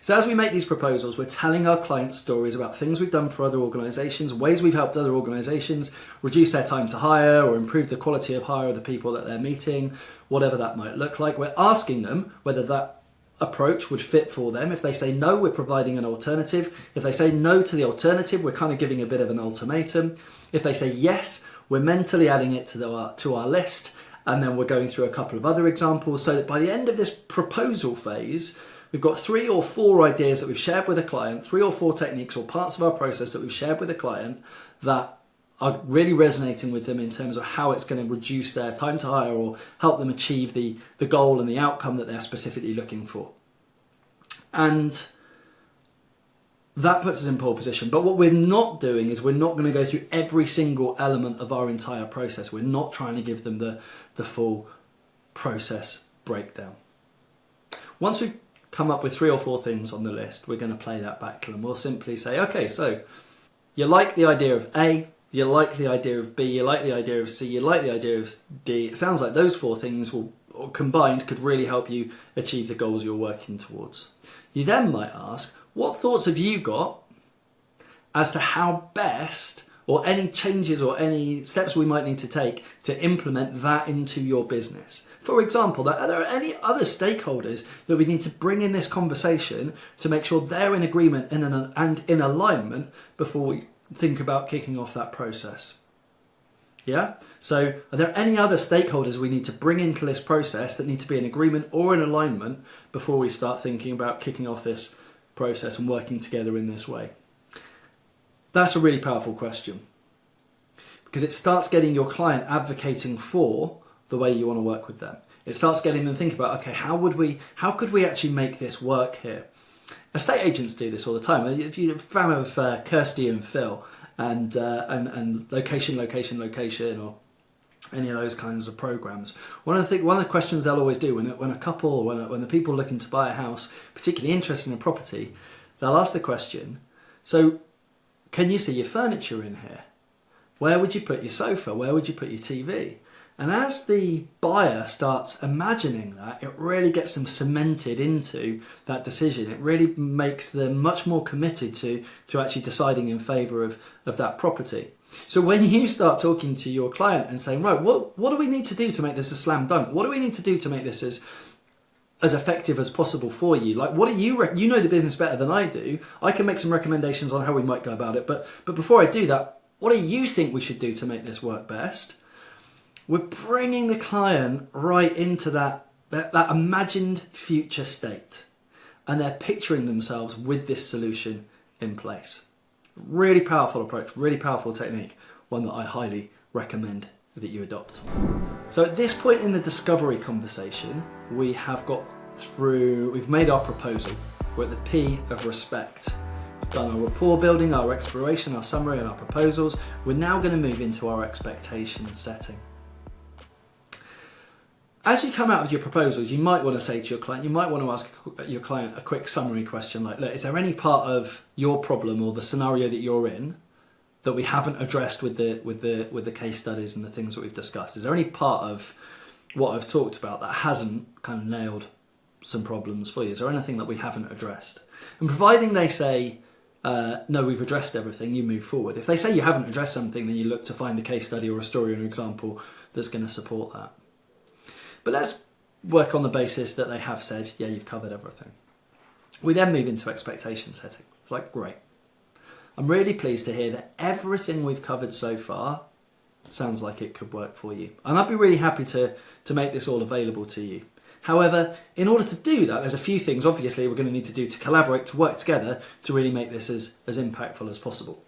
Speaker 1: So as we make these proposals, we're telling our clients stories about things we've done for other organisations, ways we've helped other organisations reduce their time to hire or improve the quality of hire of the people that they're meeting, whatever that might look like. We're asking them whether that approach would fit for them. If they say no, we're providing an alternative. If they say no to the alternative, we're kind of giving a bit of an ultimatum. If they say yes, we're mentally adding it to our list, and then we're going through a couple of other examples so that by the end of this proposal phase, we've got 3 or 4 ideas that we've shared with a client, 3 or 4 techniques or parts of our process that we've shared with a client that are really resonating with them in terms of how it's going to reduce their time to hire or help them achieve the goal and the outcome that they're specifically looking for. And that puts us in pole position. But what we're not doing is we're not going to go through every single element of our entire process. We're not trying to give them the full process breakdown. Once we've come up with 3 or 4 things on the list, we're going to play that back to them. We'll simply say, okay, so you like the idea of A, you like the idea of B, you like the idea of C, you like the idea of D. It sounds like those 4 things combined could really help you achieve the goals you're working towards. You then might ask, what thoughts have you got as to how best, or any changes or any steps we might need to take to implement that into your business? For example, are there any other stakeholders that we need to bring in this conversation to make sure they're in agreement and in alignment before we think about kicking off that process? Yeah? So are there any other stakeholders we need to bring into this process that need to be in agreement or in alignment before we start thinking about kicking off this process and working together in this way? That's a really powerful question, because it starts getting your client advocating for the way you want to work with them. It starts getting them to think about, okay, how could we actually make this work here? Estate agents do this all the time. If you're a fan of Kirsty and Phil and location, or any of those kinds of programs, one of the questions they'll always do when a couple, or when the people looking to buy a house, particularly interested in a property, they'll ask the question, so can you see your furniture in here? Where would you put your sofa? Where would you put your TV? And as the buyer starts imagining that, it really gets them cemented into that decision. It really makes them much more committed to actually deciding in favour of that property. So when you start talking to your client and saying, right, what do we need to do to make this a slam dunk? What do we need to do to make this as effective as possible for you? Like, what do you you know the business better than I do. I can make some recommendations on how we might go about it. But before I do that, what do you think we should do to make this work best? We're bringing the client right into that imagined future state, and they're picturing themselves with this solution in place. Really powerful approach, really powerful technique, one that I highly recommend that you adopt. So at this point in the discovery conversation, we've made our proposal. We're at the P of respect. We've done our rapport building, our exploration, our summary, and our proposals. We're now going to move into our expectation setting. As you come out of your proposals, you might want to say to your client, you might want to ask your client a quick summary question like, look, is there any part of your problem or the scenario that you're in that we haven't addressed with the case studies and the things that we've discussed? Is there any part of what I've talked about that hasn't kind of nailed some problems for you? Is there anything that we haven't addressed? And providing they say, no, we've addressed everything, you move forward. If they say you haven't addressed something, then you look to find a case study or a story or an example that's going to support that. But let's work on the basis that they have said, yeah, you've covered everything. We then move into expectation setting. It's like, great. I'm really pleased to hear that everything we've covered so far sounds like it could work for you. And I'd be really happy to make this all available to you. However, in order to do that, there's a few things obviously we're going to need to do to collaborate, to work together, to really make this as impactful as possible.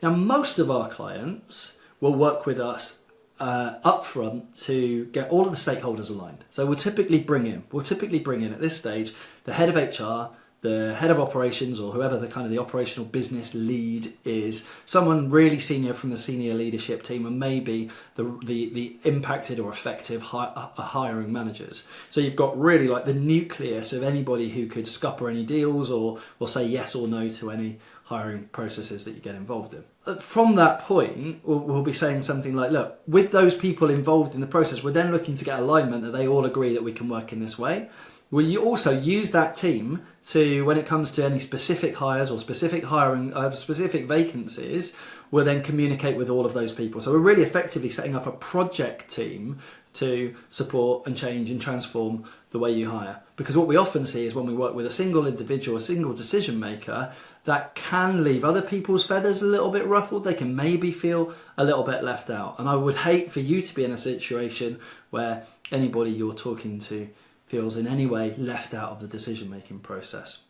Speaker 1: Now, most of our clients will work with us upfront to get all of the stakeholders aligned. So we'll typically bring in at this stage the head of HR, the head of operations, or whoever the operational business lead is, someone really senior from the senior leadership team, and maybe the impacted or effective hiring managers. So you've got really like the nucleus of anybody who could scupper any deals or say yes or no to any hiring processes that you get involved in. From that point, we'll be saying something like, look, with those people involved in the process, we're then looking to get alignment that they all agree that we can work in this way. Will you also use that team to, when it comes to any specific hires or specific hiring, specific vacancies, we'll then communicate with all of those people. So we're really effectively setting up a project team to support and change and transform the way you hire. Because what we often see is when we work with a single individual, a single decision maker, that can leave other people's feathers a little bit ruffled. They can maybe feel a little bit left out. And I would hate for you to be in a situation where anybody you're talking to feels in any way left out of the decision-making process.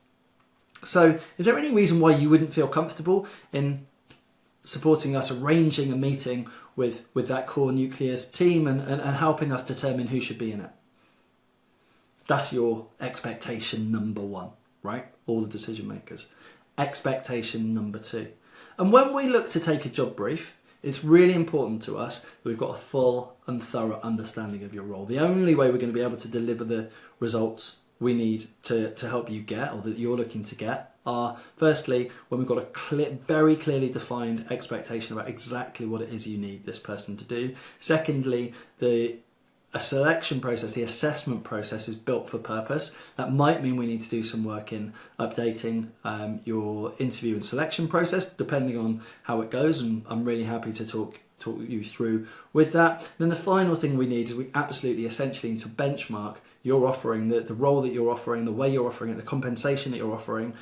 Speaker 1: So is there any reason why you wouldn't feel comfortable in supporting us, arranging a meeting with that core nucleus team and helping us determine who should be in it. That's your expectation number one, right? All the decision makers. Expectation number two. And when we look to take a job brief, it's really important to us that we've got a full and thorough understanding of your role. The only way we're going to be able to deliver the results we need to help you get, or that you're looking to get, are firstly when we've got a very clearly defined expectation about exactly what it is you need this person to do. Secondly, a selection process, the assessment process, is built for purpose. That might mean we need to do some work in updating your interview and selection process, depending on how it goes, and I'm really happy to talk you through with that. Then the final thing we need is we absolutely essentially need to benchmark your offering, the role that you're offering, the way you're offering it, the compensation that you're offering,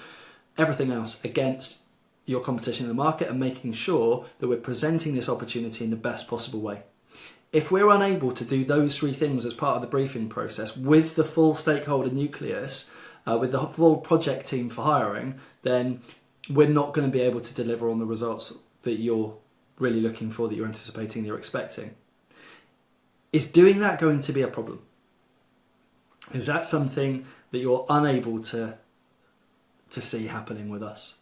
Speaker 1: everything else against your competition in the market, and making sure that we're presenting this opportunity in the best possible way. If we're unable to do those three things as part of the briefing process with the full stakeholder nucleus, with the full project team for hiring, then we're not going to be able to deliver on the results that you're really looking for, that you're anticipating, that you're expecting. Is doing that going to be a problem? Is that something that you're unable to see happening with us?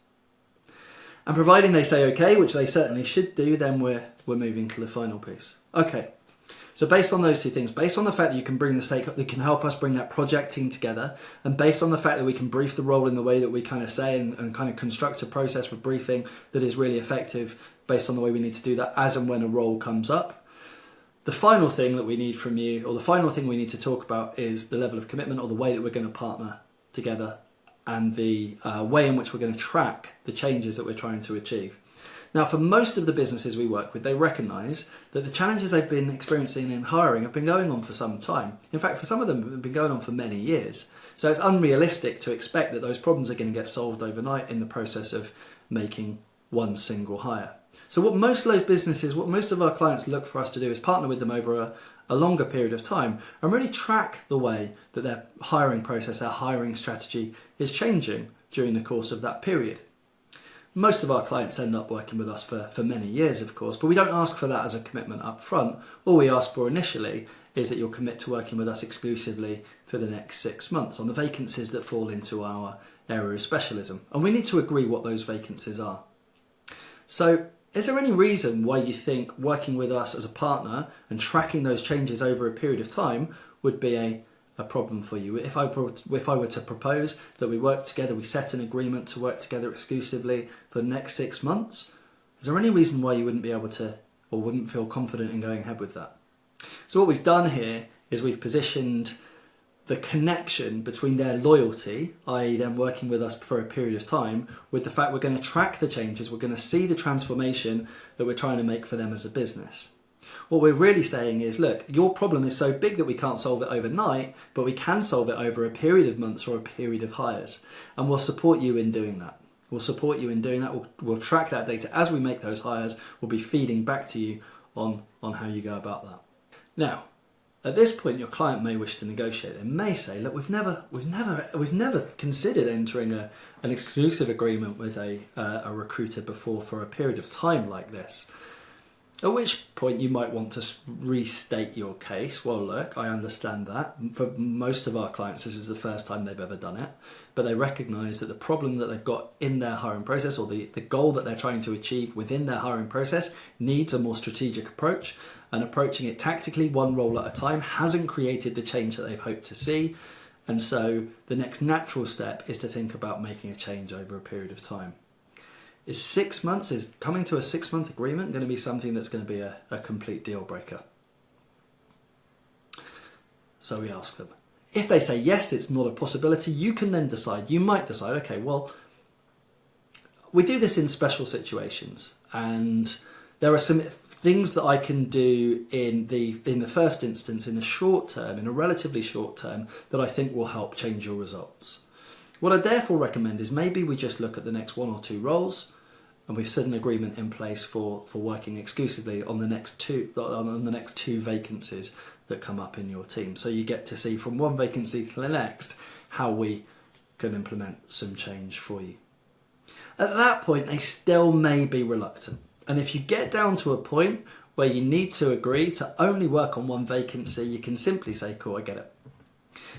Speaker 1: And providing they say okay, which they certainly should do, then we're moving to the final piece. Okay, so based on those two things, based on the fact that you can bring the stakeholder, that can help us bring that project team together, and based on the fact that we can brief the role in the way that we kind of say, and kind of construct a process for briefing that is really effective based on the way we need to do that as and when a role comes up, the final thing that we need from you, or the final thing we need to talk about, is the level of commitment, or the way that we're going to partner together, and the way in which we're going to track the changes that we're trying to achieve. Now, for most of the businesses we work with, they recognise that the challenges they've been experiencing in hiring have been going on for some time. In fact, for some of them, have been going on for many years. So it's unrealistic to expect that those problems are going to get solved overnight in the process of making one single hire. So what most of those businesses, what most of our clients look for us to do, is partner with them over a longer period of time and really track the way that their hiring process, their hiring strategy is changing during the course of that period. Most of our clients end up working with us for many years, of course, but we don't ask for that as a commitment up front. All we ask for initially is that you'll commit to working with us exclusively for the next 6 months on the vacancies that fall into our area of specialism. And we need to agree what those vacancies are. So, is there any reason why you think working with us as a partner and tracking those changes over a period of time would be a problem for you? If I were to propose that we work together, we set an agreement to work together exclusively for the next 6 months, is there any reason why you wouldn't be able to, or wouldn't feel confident in going ahead with that? So what we've done here is we've positioned the connection between their loyalty, i.e. them working with us for a period of time, with the fact we're going to track the changes, we're going to see the transformation that we're trying to make for them as a business. What we're really saying is, look, your problem is so big that we can't solve it overnight, but we can solve it over a period of months or a period of hires. And we'll support you in doing that. We'll support you in doing that. We'll track that data as we make those hires. We'll be feeding back to you on how you go about that. Now, at this point, your client may wish to negotiate. They may say, look, we've never considered entering an exclusive agreement with a recruiter before for a period of time like this. At which point you might want to restate your case. Well, look, I understand that. For most of our clients, this is the first time they've ever done it. But they recognise that the problem that they've got in their hiring process, or the goal that they're trying to achieve within their hiring process, needs a more strategic approach. And approaching it tactically, one role at a time, hasn't created the change that they've hoped to see. And so the next natural step is to think about making a change over a period of time. Is coming to a 6 month agreement going to be something that's going to be a complete deal breaker? So we ask them. If they say yes, it's not a possibility, you can then decide. You might decide, okay, well, we do this in special situations, and there are some things that I can do in the first instance, in the short term, in a relatively short term, that I think will help change your results. What I therefore recommend is maybe we just look at the next 1 or 2 roles, and we've set an agreement in place for working exclusively on the next two vacancies that come up in your team. So you get to see from one vacancy to the next how we can implement some change for you. At that point, they still may be reluctant. And if you get down to a point where you need to agree to only work on one vacancy, you can simply say, cool, I get it.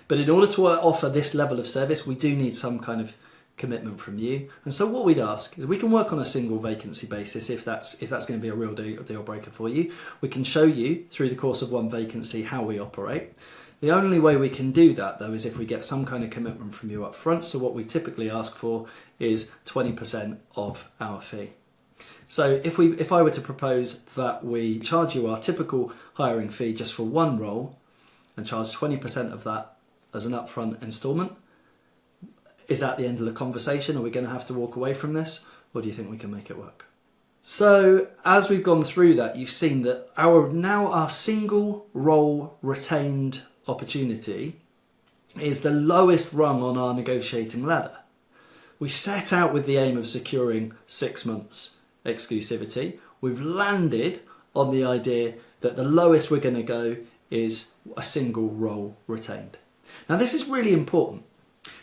Speaker 1: But in order to offer this level of service, we do need some kind of commitment from you. And so what we'd ask is we can work on a single vacancy basis if that's going to be a real deal breaker for you. We can show you through the course of one vacancy how we operate. The only way we can do that, though, is if we get some kind of commitment from you up front. So what we typically ask for is 20% of our fee. So if I were to propose that we charge you our typical hiring fee just for one role and charge 20% of that as an upfront instalment, is that the end of the conversation? Are we going to have to walk away from this? Or do you think we can make it work? So as we've gone through that, you've seen that our single role retained opportunity is the lowest rung on our negotiating ladder. We set out with the aim of securing 6 months exclusivity. We've landed on the idea that the lowest we're going to go is a single role retained. Now this is really important,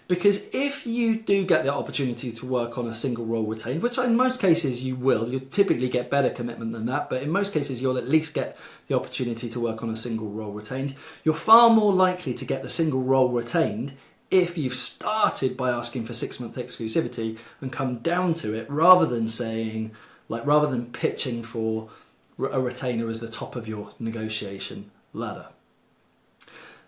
Speaker 1: because if you do get the opportunity to work on a single role retained, which in most cases you will, you'll typically get better commitment than that, but in most cases you'll at least get the opportunity to work on a single role retained, you're far more likely to get the single role retained if you've started by asking for 6 month exclusivity and come down to it, rather than pitching for a retainer as the top of your negotiation ladder.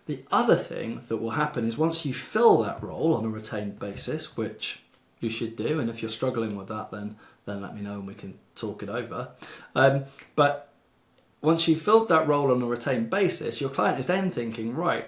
Speaker 1: The other thing that will happen is once you fill that role on a retained basis, which you should do, and if you're struggling with that, then let me know and we can talk it over. But once you've filled that role on a retained basis, your client is then thinking, right,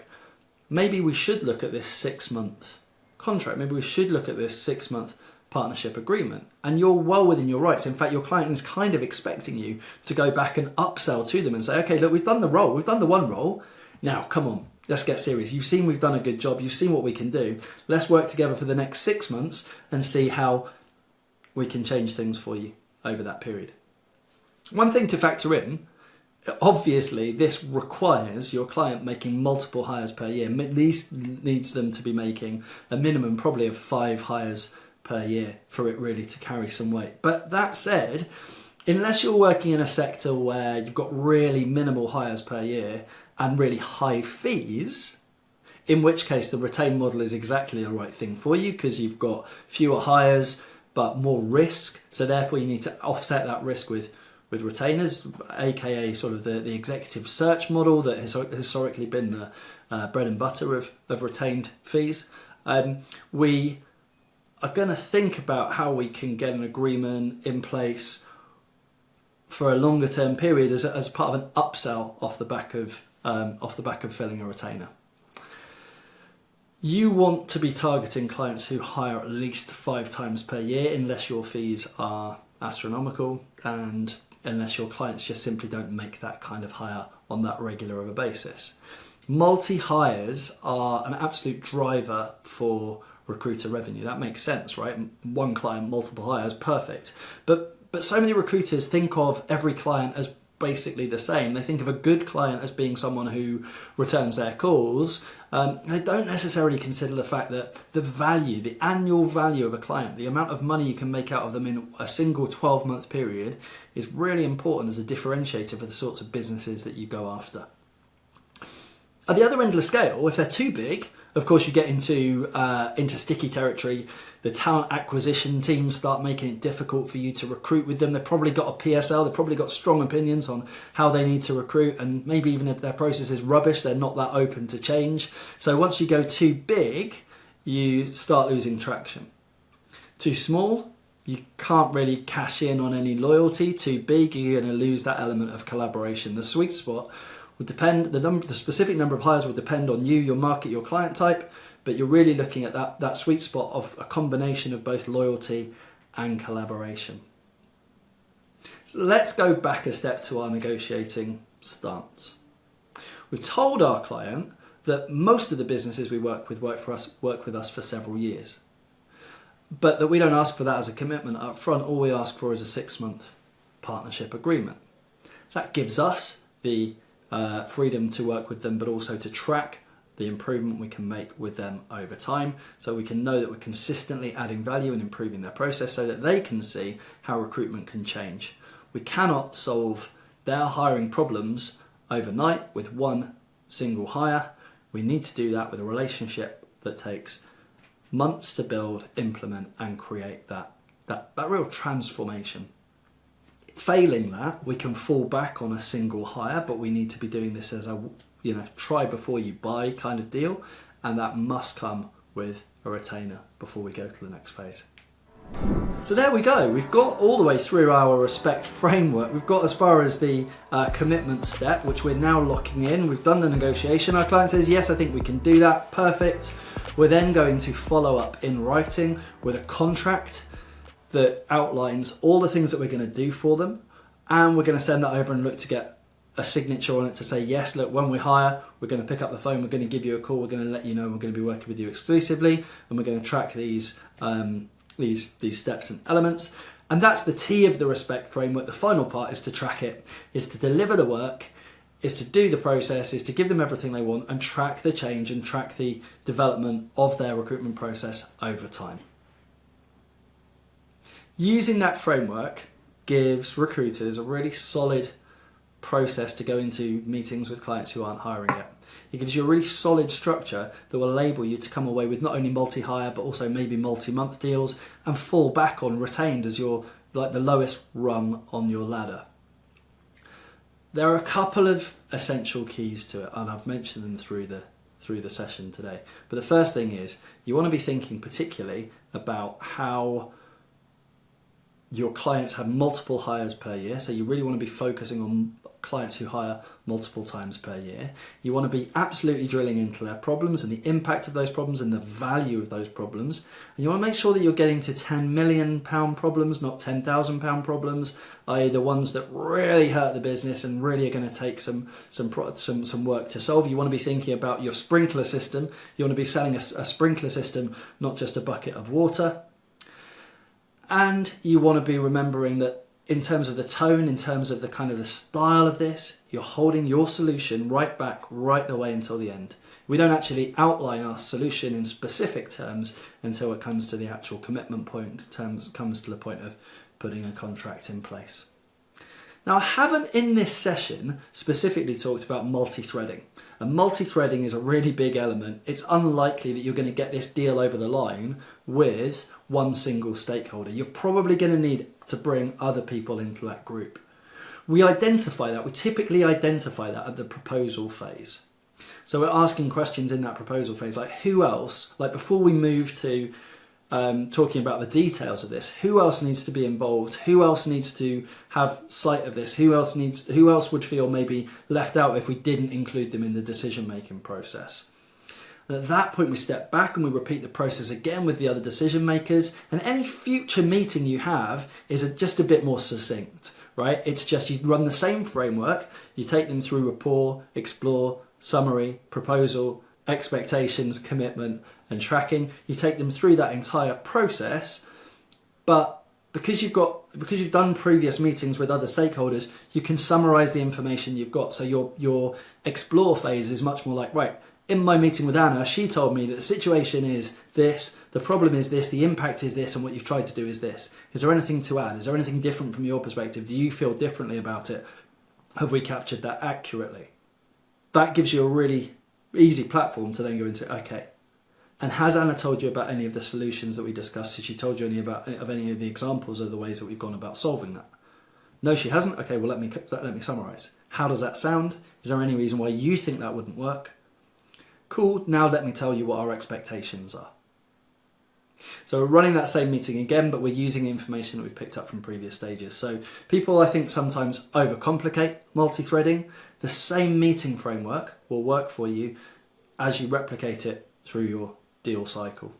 Speaker 1: maybe we should look at this 6 month contract. Maybe we should look at this 6 month partnership agreement. And you're well within your rights. In fact, your client is kind of expecting you to go back and upsell to them and say, okay, look, we've done the role. We've done the one role. Now, come on, let's get serious. You've seen we've done a good job. You've seen what we can do. Let's work together for the next 6 months and see how we can change things for you over that period. One thing to factor in, obviously, this requires your client making multiple hires per year. At least needs them to be making a minimum probably of 5 hires per year for it really to carry some weight. But that said, unless you're working in a sector where you've got really minimal hires per year and really high fees, in which case the retained model is exactly the right thing for you, because you've got fewer hires but more risk. So therefore you need to offset that risk with retainers, aka sort of the executive search model that has historically been the bread and butter of retained fees. We are going to think about how we can get an agreement in place for a longer term period as part of an upsell off the back of filling a retainer. You want to be targeting clients who hire at least 5 times per year, unless your fees are astronomical and unless your clients just simply don't make that kind of hire on that regular of a basis. Multi-hires are an absolute driver for recruiter revenue. That makes sense, right? One client, multiple hires, perfect. But so many recruiters think of every client as basically the same. They think of a good client as being someone who returns their calls. They don't necessarily consider the fact that the annual value of a client, the amount of money you can make out of them in a single 12-month period, is really important as a differentiator for the sorts of businesses that you go after. At the other end of the scale, if they're too big, of course you get into sticky territory. The talent acquisition teams start making it difficult for you to recruit with them. They've probably got a PSL, they've probably got strong opinions on how they need to recruit, and maybe even if their process is rubbish, they're not that open to change. So once you go too big, you start losing traction. Too small, you can't really cash in on any loyalty. Too big, you're going to lose that element of collaboration. The sweet spot will depend, the specific number of hires will depend on you, your market, your client type, but you're really looking at that sweet spot of a combination of both loyalty and collaboration. So let's go back a step to our negotiating stance. We've told our client that most of the businesses we work with work with us for several years, but that we don't ask for that as a commitment up front. All we ask for is a 6-month partnership agreement. That gives us the freedom to work with them, but also to track the improvement we can make with them over time, so we can know that we're consistently adding value and improving their process, so that they can see how recruitment can change We cannot solve their hiring problems overnight with one single hire. We need to do that with a relationship that takes months to build, implement, and create that real transformation. Failing that, we can fall back on a single hire, but we need to be doing this as a try before you buy kind of deal, and that must come with a retainer before we go to the next phase. So there we go. We've got all the way through our respect framework. We've got as far as the commitment step, which we're now locking in. We've done the negotiation. Our client says, yes, I think we can do that. Perfect. We're then going to follow up in writing with a contract that outlines all the things that we're going to do for them. And we're going to send that over and look to get a signature on it to say, yes, look, when we hire, we're going to pick up the phone, we're going to give you a call, we're going to let you know, we're going to be working with you exclusively, and we're going to track these steps and elements. And that's the T of the respect framework. The final part is to track it, is to deliver the work, is to do the process, is to give them everything they want and track the change and track the development of their recruitment process over time. Using that framework gives recruiters a really solid process to go into meetings with clients who aren't hiring yet. It gives you a really solid structure that will enable you to come away with not only multi-hire but also maybe multi-month deals and fall back on retained as your the lowest rung on your ladder. There are a couple of essential keys to it, and I've mentioned them through the session today. But the first thing is you want to be thinking particularly about how your clients have multiple hires per year, so you really want to be focusing on clients who hire multiple times per year. You want to be absolutely drilling into their problems and the impact of those problems and the value of those problems. And you want to make sure that you're getting to £10 million problems, not £10,000 problems, i.e. the ones that really hurt the business and really are going to take some work to solve. You want to be thinking about your sprinkler system. You want to be selling a sprinkler system, not just a bucket of water. And you want to be remembering that in terms of the tone, in terms of the kind of the style of this, you're holding your solution right back, right the way until the end. We don't actually outline our solution in specific terms until it comes to the actual commitment point, comes to the point of putting a contract in place. Now, I haven't in this session specifically talked about multi-threading. And multi-threading is a really big element. It's unlikely that you're going to get this deal over the line with one single stakeholder. You're probably going to need to bring other people into that group. We typically identify that at the proposal phase. So we're asking questions in that proposal phase, like who else, like before we move to talking about the details of this, who else needs to be involved? Who else needs to have sight of this? Who else would feel maybe left out if we didn't include them in the decision-making process? And at that point, we step back and we repeat the process again with the other decision makers. And any future meeting you have is just a bit more succinct, right? It's just you run the same framework. You take them through rapport, explore, summary, proposal, expectations, commitment, and tracking. You take them through that entire process, but because you've done previous meetings with other stakeholders, you can summarize the information you've got. So your explore phase is much more like, right, in my meeting with Anna, she told me that the situation is this, the problem is this, the impact is this, and what you've tried to do is this. Is there anything to add? Is there anything different from your perspective? Do you feel differently about it? Have we captured that accurately? That gives you a really easy platform to then go into, okay, and has Anna told you about any of the solutions that we discussed? Has she told you any of the examples of the ways that we've gone about solving that? No, she hasn't. Okay, well, let me summarize. How does that sound? Is there any reason why you think that wouldn't work? Cool, now let me tell you what our expectations are. So we're running that same meeting again, but we're using the information that we've picked up from previous stages. So people, I think, sometimes overcomplicate multi-threading. The same meeting framework will work for you as you replicate it through your deal cycle.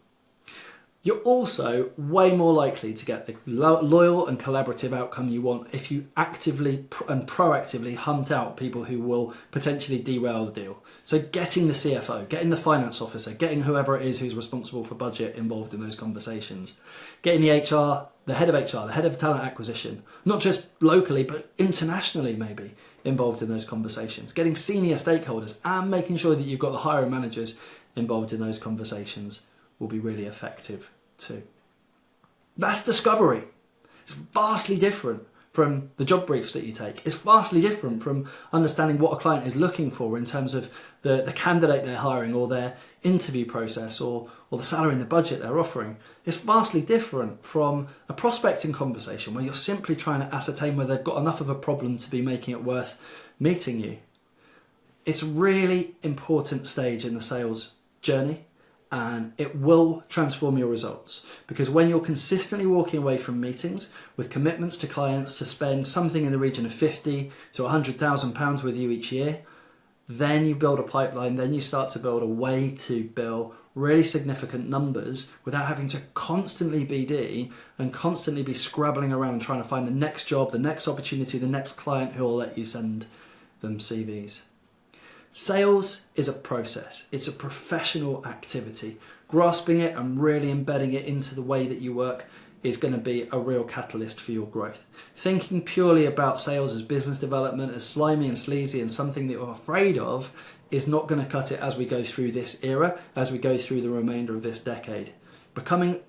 Speaker 1: You're also way more likely to get the loyal and collaborative outcome you want if you actively and proactively hunt out people who will potentially derail the deal. So getting the CFO, getting the finance officer, getting whoever it is who's responsible for budget involved in those conversations, getting the HR, the head of talent acquisition, not just locally but internationally maybe, involved in those conversations, getting senior stakeholders and making sure that you've got the hiring managers involved in those conversations will be really effective too. That's discovery. It's vastly different from the job briefs that you take. It's vastly different from understanding what a client is looking for in terms of the candidate they're hiring, or their interview process, or the salary and the budget they're offering. It's vastly different from a prospecting conversation where you're simply trying to ascertain whether they've got enough of a problem to be making it worth meeting you. It's a really important stage in the sales journey, and it will transform your results, because when you're consistently walking away from meetings with commitments to clients to spend something in the region of 50 to 100,000 pounds with you each year, then you build a pipeline, then you start to build a way to bill really significant numbers without having to constantly BD and constantly be scrabbling around trying to find the next job, the next opportunity, the next client who will let you send them CVs. Sales is a process. It's a professional activity. Grasping it and really embedding it into the way that you work is going to be a real catalyst for your growth. Thinking purely about sales as business development, as slimy and sleazy and something that you're afraid of, is not going to cut it as we go through this era, as we go through the remainder of this decade. Becoming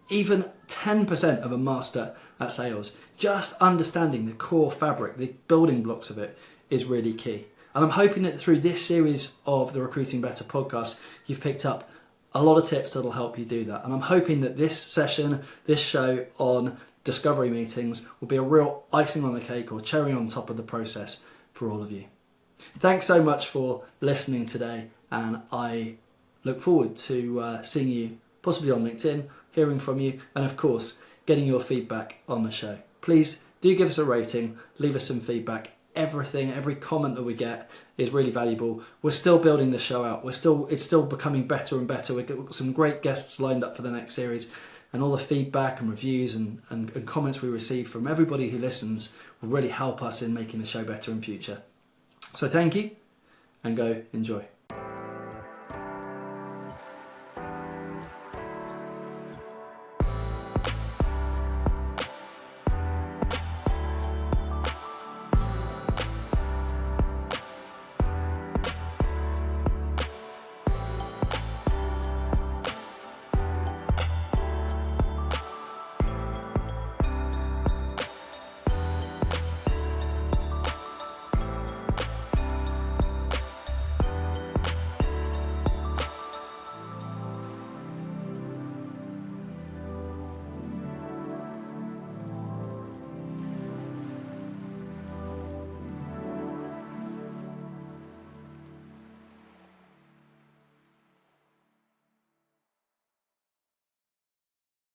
Speaker 1: even 10% of a master at sales, just understanding the core fabric, the building blocks of it, is really key. And I'm hoping that through this series of the Recruiting Better podcast, you've picked up a lot of tips that'll help you do that. And I'm hoping that this session, this show on discovery meetings, will be a real icing on the cake or cherry on top of the process for all of you. Thanks so much for listening today, and I look forward to seeing you possibly on LinkedIn, hearing from you, and of course, getting your feedback on the show. Please do give us a rating, leave us some feedback. Every comment that we get is really valuable. We're still building the show out. It's still becoming better and better. We've got some great guests lined up for the next series, and all the feedback and reviews and comments we receive from everybody who listens will really help us in making the show better in future. So thank you, and go enjoy.